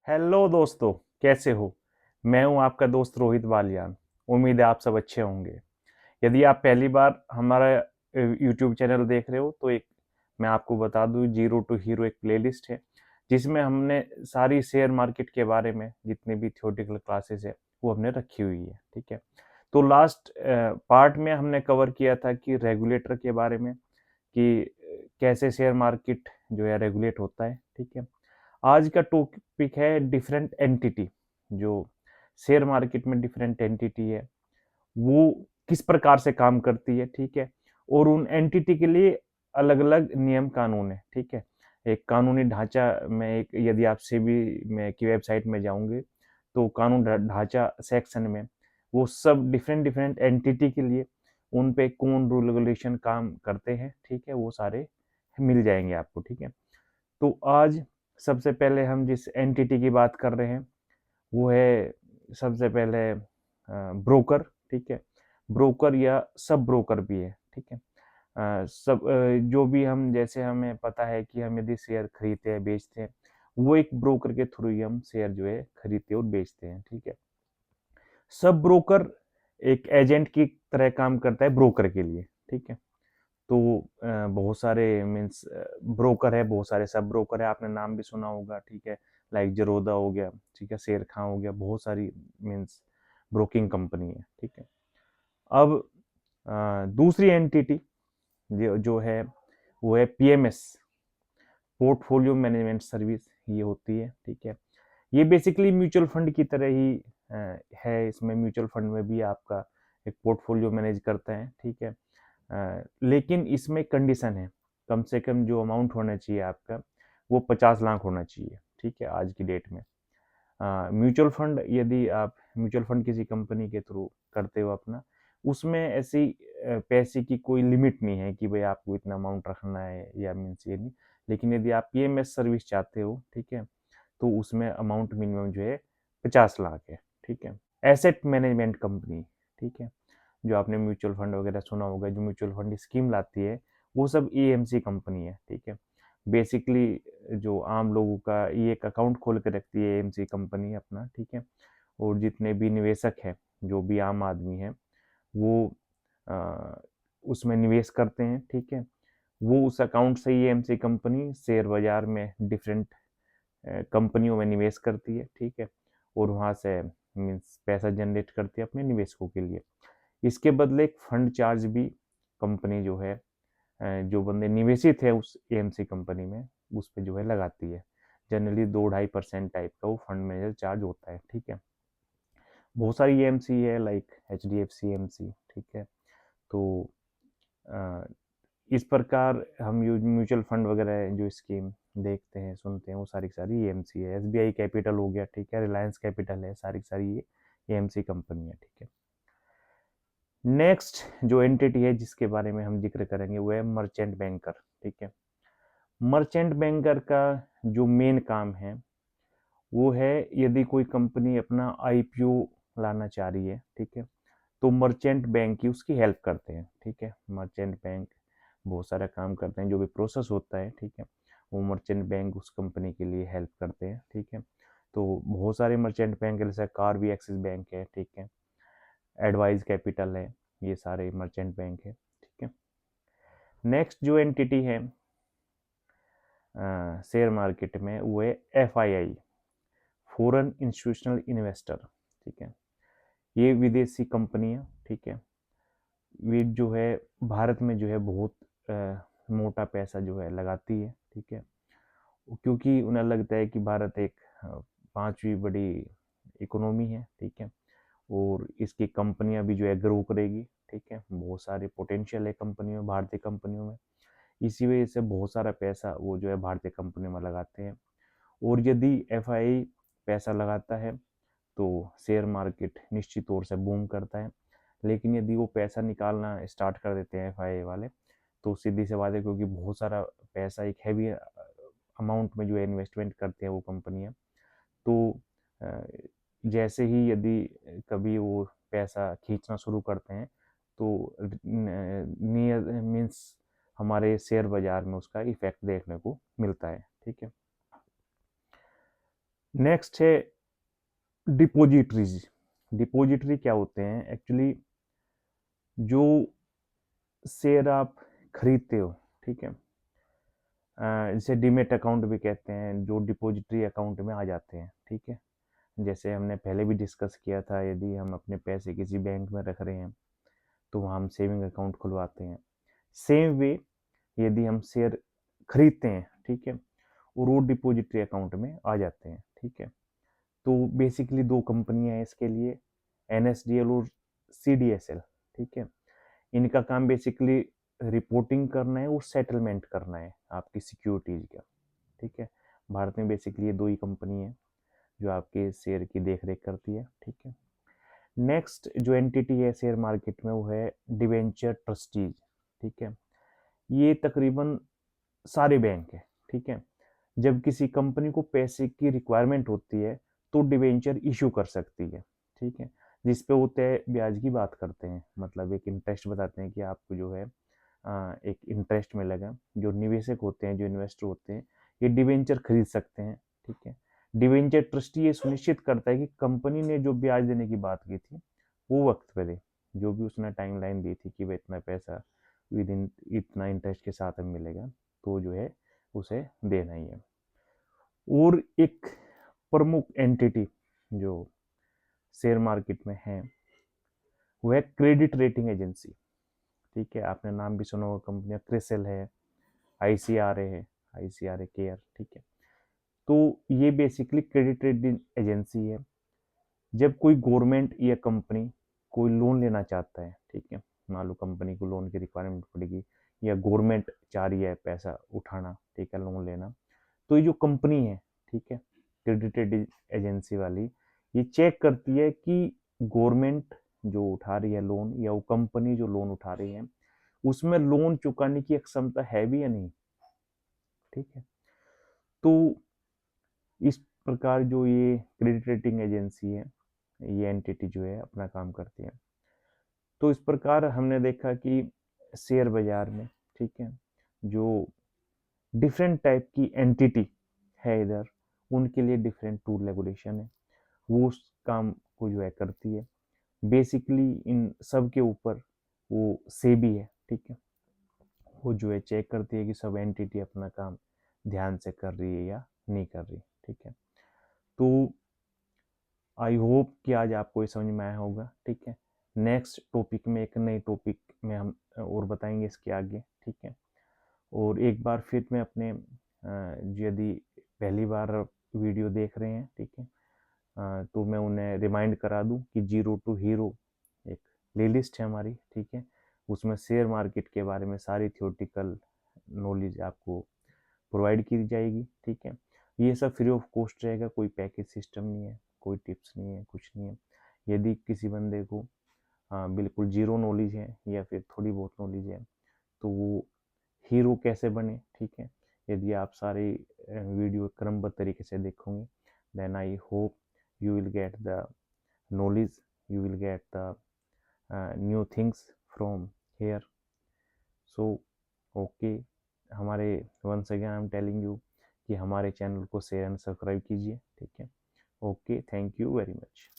Hello दोस्तों, कैसे हो? मैं हूं आपका दोस्त रोहित बालियान। उम्मीद है आप सब अच्छे होंगे। यदि आप पहली बार हमारा यूट्यूब चैनल देख रहे हो तो एक मैं आपको बता दूं, जीरो टू हीरो एक प्लेलिस्ट है जिसमें हमने सारी शेयर मार्केट के बारे में जितने भी थ्योरेटिकल क्लासेस है वो हमने रखी हुई है। ठीक है। तो लास्ट पार्ट में हमने कवर किया था कि रेगुलेटर के बारे में, कि कैसे शेयर मार्केट जो है रेगुलेट होता है। ठीक है। आज का टॉपिक है डिफरेंट एंटिटी। जो शेयर मार्केट में डिफरेंट एंटिटी है वो किस प्रकार से काम करती है। ठीक है। और उन एंटिटी के लिए अलग अलग नियम कानून है। ठीक है। एक कानूनी ढांचा में, एक यदि आप सेबी में की वेबसाइट में जाओगे तो कानून ढांचा सेक्शन में वो सब डिफरेंट डिफरेंट एंटिटी के लिए उन पे कौन रूल रेगुलेशन काम करते हैं, ठीक है, वो सारे मिल जाएंगे आपको। ठीक है। तो आज सबसे पहले हम जिस एंटिटी की बात कर रहे हैं वो है सबसे पहले ब्रोकर। ठीक है। ब्रोकर या सब ब्रोकर भी है। ठीक है। जो भी हम, जैसे हमें पता है कि हम यदि शेयर खरीदते हैं बेचते हैं, वो एक ब्रोकर के थ्रू ही हम शेयर जो है खरीदते और बेचते हैं। ठीक है। सब ब्रोकर एक एजेंट की तरह काम करता है ब्रोकर के लिए। ठीक है। तो बहुत सारे मीन्स ब्रोकर है, बहुत सारे सब ब्रोकर है, आपने नाम भी सुना होगा। ठीक है। लाइक जरोदा हो गया, ठीक है, शेर खां हो गया, बहुत सारी मीन्स ब्रोकिंग कंपनी है। ठीक है। अब दूसरी एंटिटी जो जो है वो है पीएमएस, पोर्टफोलियो मैनेजमेंट सर्विस, ये होती है। ठीक है। ये बेसिकली म्यूचुअल फंड की तरह ही है। इसमें म्यूचुअल फंड में भी आपका एक पोर्टफोलियो मैनेज करता है। ठीक है। लेकिन इसमें कंडीशन है, कम से कम जो अमाउंट होना चाहिए आपका वो 50 लाख होना चाहिए। ठीक है, आज की डेट में। म्यूचुअल फंड, यदि आप म्यूचुअल फंड किसी कंपनी के थ्रू करते हो अपना, उसमें ऐसी पैसे की कोई लिमिट नहीं है कि भाई आपको इतना अमाउंट रखना है या मीन्स ये नहीं। लेकिन यदि आप पीएमएस सर्विस चाहते हो, ठीक है, तो उसमें अमाउंट मिनिमम जो है 50 लाख है। ठीक है। एसेट मैनेजमेंट कंपनी, ठीक है, जो आपने म्यूचुअल फंड वगैरह सुना होगा, जो म्यूचुअल फंड स्कीम लाती है वो सब एएमसी कंपनी है। ठीक है। बेसिकली जो आम लोगों का ये एक अकाउंट खोल के रखती है एएमसी कंपनी अपना। ठीक है। और जितने भी निवेशक हैं, जो भी आम आदमी है, वो आ, उसमें निवेश करते हैं। ठीक है। वो उस अकाउंट से ही एएमसी कंपनी शेयर बाजार में डिफरेंट कंपनियों में निवेश करती है। ठीक है। और वहाँ से मीन्स पैसा जनरेट करती है अपने निवेशकों के लिए। इसके बदले एक फंड चार्ज भी कंपनी जो है, जो बंदे निवेशित है उस एएमसी कंपनी में, उस पे जो है लगाती है। जनरली 2-2.5% टाइप का वो फंड मैनेजर चार्ज होता है। ठीक है। बहुत सारी एएमसी है, लाइक एचडीएफसी एएमसी। ठीक है। तो अ, इस प्रकार हम म्यूचुअल फंड वगैरह जो स्कीम देखते हैं सुनते हैं वो सारी की सारी एएमसी है। एसबीआई कैपिटल हो गया, ठीक है, रिलायंस कैपिटल है, सारी की सारी ये एएमसी कंपनी है। ठीक है। नेक्स्ट जो एंटिटी है जिसके बारे में हम जिक्र करेंगे वो है मर्चेंट बैंकर। ठीक है। मर्चेंट बैंकर का जो मेन काम है वो है, यदि कोई कंपनी अपना आईपीओ लाना चाह रही है, ठीक है, तो मर्चेंट बैंक की उसकी हेल्प करते हैं। ठीक है। मर्चेंट बैंक बहुत सारा काम करते हैं, जो भी प्रोसेस होता है, ठीक है, वो मर्चेंट बैंक उस कंपनी के लिए हेल्प करते हैं। ठीक है। तो बहुत सारे मर्चेंट बैंक है, जैसे कार भी एक्सिस बैंक है, ठीक है, एडवाइज कैपिटल है, ये सारे मर्चेंट बैंक है। ठीक है। नेक्स्ट जो एंटिटी है शेयर मार्केट में वो है एफआईआई, फॉरेन इंस्टीट्यूशनल इन्वेस्टर। ठीक है। ये विदेशी कंपनी है। ठीक है। ये जो है भारत में जो है बहुत मोटा पैसा जो है लगाती है। ठीक है। क्योंकि उन्हें लगता है कि भारत एक पांचवी बड़ी इकोनॉमी है। ठीक है। और इसकी कंपनियां भी जो है ग्रो करेगी। ठीक है। बहुत सारे पोटेंशियल है कंपनियों में, भारतीय कंपनियों में। इसी वजह से बहुत सारा पैसा वो जो है भारतीय कंपनियों में लगाते हैं। और यदि एफआई पैसा लगाता है तो शेयर मार्केट निश्चित तौर से बूम करता है। लेकिन यदि वो पैसा निकालना स्टार्ट कर देते हैं एफआई वाले, तो सीधी सी बात है, क्योंकि बहुत सारा पैसा एक हैवी अमाउंट में जो है इन्वेस्टमेंट करते हैं वो कंपनियां, तो जैसे ही यदि कभी वो पैसा खींचना शुरू करते हैं तो नियर मीन्स हमारे शेयर बाजार में उसका इफेक्ट देखने को मिलता है। ठीक है। नेक्स्ट है डिपोजिटरीज। डिपोजिटरी क्या होते हैं? एक्चुअली जो शेयर आप खरीदते हो, ठीक है, जिसे डीमेट अकाउंट भी कहते हैं, जो डिपॉजिटरी अकाउंट में आ जाते हैं, ठीक है। जैसे हमने पहले भी डिस्कस किया था, यदि हम अपने पैसे किसी बैंक में रख रहे हैं तो वहाँ हम सेविंग अकाउंट खुलवाते हैं। सेम वे यदि हम शेयर खरीदते हैं, ठीक है, और वो डिपॉजिटरी अकाउंट में आ जाते हैं, ठीक है। तो बेसिकली दो कंपनियां हैं इसके लिए, NSDL और CDSL, ठीक है। इनका काम बेसिकली रिपोर्टिंग करना है और सेटलमेंट करना है आपकी सिक्योरिटीज का, ठीक है। भारत में बेसिकली ये दो ही कंपनी है जो आपके शेयर की देख रेख करती है, ठीक है। नेक्स्ट जो एंटिटी है शेयर मार्केट में वो है डिवेंचर ट्रस्टीज, ठीक है। ये तकरीबन सारे बैंक है, ठीक है। जब किसी कंपनी को पैसे की रिक्वायरमेंट होती है तो डिवेंचर इशू कर सकती है, ठीक है, जिस पे वो तय ब्याज की बात करते हैं, मतलब एक इंटरेस्ट बताते हैं कि आपको जो है एक इंटरेस्ट मिलेगा। जो निवेशक होते हैं, जो इन्वेस्टर होते हैं, ये डिवेंचर खरीद सकते हैं, ठीक है। डिवेंचर ट्रस्टी ये सुनिश्चित करता है कि कंपनी ने जो ब्याज देने की बात की थी वो वक्त पे दे, जो भी उसने टाइमलाइन दी थी कि वह इतना पैसा विद इन इतना इंटरेस्ट के साथ हमें मिलेगा, तो जो है उसे देना ही है। और एक प्रमुख एंटिटी जो शेयर मार्केट में है वो है क्रेडिट रेटिंग एजेंसी, ठीक है। आपने नाम भी सुना होगा, कंपनियां क्रिसिल है, ICRA है, ICRA केयर, ठीक है। तो ये बेसिकली क्रेडिट रेटिंग एजेंसी है। जब कोई गवर्नमेंट या कंपनी कोई लोन लेना चाहता है, ठीक है, मान लो कंपनी को लोन की रिक्वायरमेंट पड़ेगी या गवर्नमेंट चाह रही है पैसा उठाना, ठीक है, लोन लेना, तो ये जो कंपनी है, ठीक है, क्रेडिट रेटिंग एजेंसी वाली, ये चेक करती है कि गवर्नमेंट जो उठा रही है लोन या वो कंपनी जो लोन उठा रही है उसमें लोन चुकाने की क्षमता है भी या नहीं, ठीक है। तो इस प्रकार जो ये क्रेडिट रेटिंग एजेंसी है, ये एंटिटी जो है अपना काम करती है। तो इस प्रकार हमने देखा कि शेयर बाजार में, ठीक है, जो डिफरेंट टाइप की एंटिटी है इधर, उनके लिए डिफरेंट रूल रेगुलेशन है, वो उस काम को जो है करती है। बेसिकली इन सब के ऊपर वो सेबी है, ठीक है, वो जो है चेक करती है कि सब एंटिटी अपना काम ध्यान से कर रही है या नहीं कर रही, ठीक है। तो आई होप कि आज आपको ये समझ में आया होगा, ठीक है। नेक्स्ट टॉपिक में एक नई टॉपिक में हम और बताएंगे इसके आगे, ठीक है। और एक बार फिर मैं अपने यदि पहली बार वीडियो देख रहे हैं, ठीक है, तो मैं उन्हें रिमाइंड करा दूं कि जीरो टू हीरो एक प्लेलिस्ट है हमारी, ठीक है। उसमें शेयर मार्केट के बारे में सारी थियोरटिकल नॉलेज आपको प्रोवाइड की जाएगी, ठीक है। ये सब फ्री ऑफ कॉस्ट रहेगा, कोई पैकेज सिस्टम नहीं है, कोई टिप्स नहीं है, कुछ नहीं है। यदि किसी बंदे को बिल्कुल जीरो नॉलेज है या फिर थोड़ी बहुत नॉलेज है तो वो हीरो कैसे बने, ठीक है, यदि आप सारे वीडियो क्रमबद्ध तरीके से देखोगे, then I hope you will get the knowledge, you will get the new things from here. So okay, हमारे once again I'm telling you कि हमारे चैनल को शेयर एंड सब्सक्राइब कीजिए, ठीक है। Okay, thank you very much.